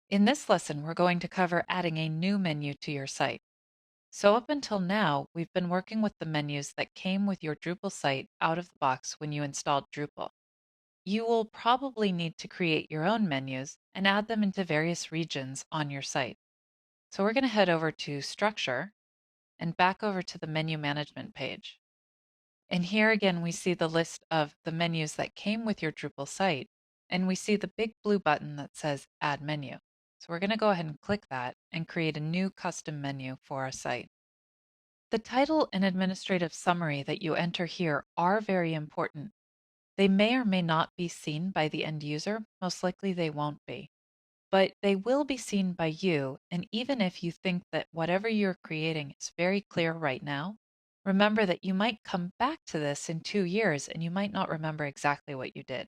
In this lesson, we're going to cover adding a new menu to your site. So up until now, we've been working with the menus that came with your Drupal site out of the box when you installed Drupal. You will probably need to create your own menus and add them into various regions on your site. So we're going to head over to Structure and back over to the Menu Management page. And here again, we see the list of the menus that came with your Drupal site, and we see the big blue button that says Add Menu. So we're going to go ahead and click that and create a new custom menu for our site. The title and administrative summary that you enter here are very important. They may or may not be seen by the end user. Most likely they won't be, but they will be seen by you. And even if you think that whatever you're creating is very clear right now, remember that you might come back to this in 2 years and you might not remember exactly what you did.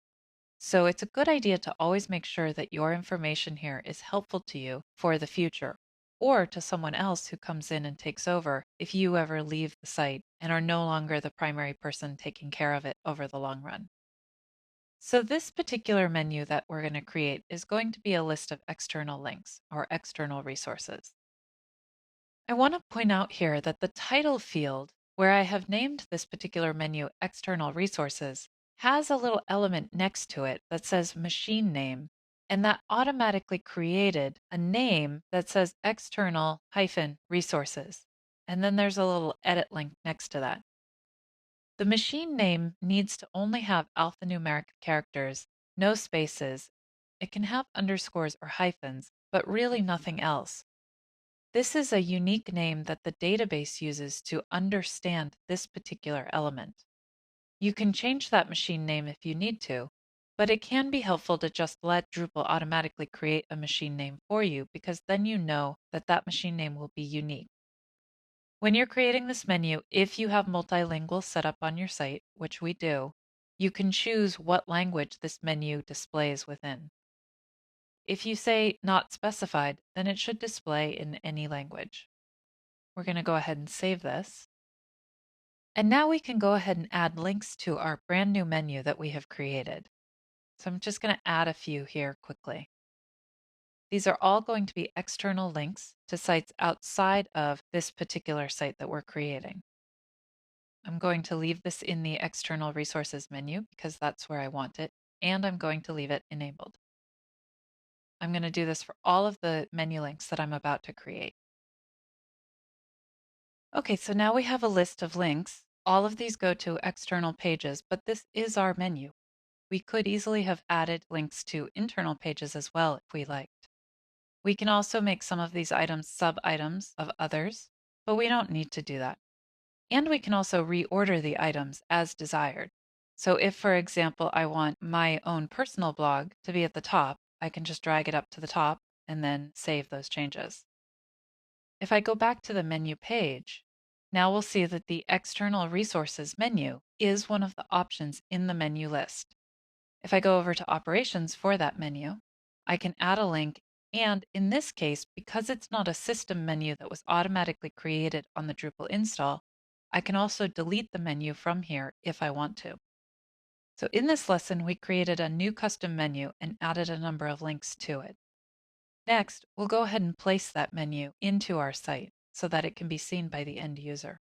So it's a good idea to always make sure that your information here is helpful to you for the future or to someone else who comes in and takes over if you ever leave the site and are no longer the primary person taking care of it over the long run. So this particular menu that we're going to create is going to be a list of external links or external resources. I want to point out here that the title field, where I have named this particular menu External Resources, has a little element next to it that says Machine Name, and that automatically created a name that says External-Resources. And then there's a little edit link next to that. The machine name needs to only have alphanumeric characters, no spaces. It can have underscores or hyphens, but really nothing else. This is a unique name that the database uses to understand this particular element. You can change that machine name if you need to, but it can be helpful to just let Drupal automatically create a machine name for you because then you know that that machine name will be unique. When you're creating this menu, if you have multilingual set up on your site, which we do, you can choose what language this menu displays within. If you say not specified, then it should display in any language. We're going to go ahead and save this. And now we can go ahead and add links to our brand new menu that we have created. So I'm just going to add a few here quickly. These are all going to be external links to sites outside of this particular site that we're creating. I'm going to leave this in the external resources menu because that's where I want it, and I'm going to leave it enabled. I'm going to do this for all of the menu links that I'm about to create. Okay, so now we have a list of links. All of these go to external pages, but this is our menu. We could easily have added links to internal pages as well if we liked. We can also make some of these items sub-items of others, but we don't need to do that. And we can also reorder the items as desired. So if, for example, I want my own personal blog to be at the top, I can just drag it up to the top and then save those changes. If I go back to the menu page, now we'll see that the External Resources menu is one of the options in the menu list. If I go over to Operations for that menu, I can add a link, and in this case, because it's not a system menu that was automatically created on the Drupal install, I can also delete the menu from here if I want to. So in this lesson, we created a new custom menu and added a number of links to it. Next, we'll go ahead and place that menu into our site so that it can be seen by the end user.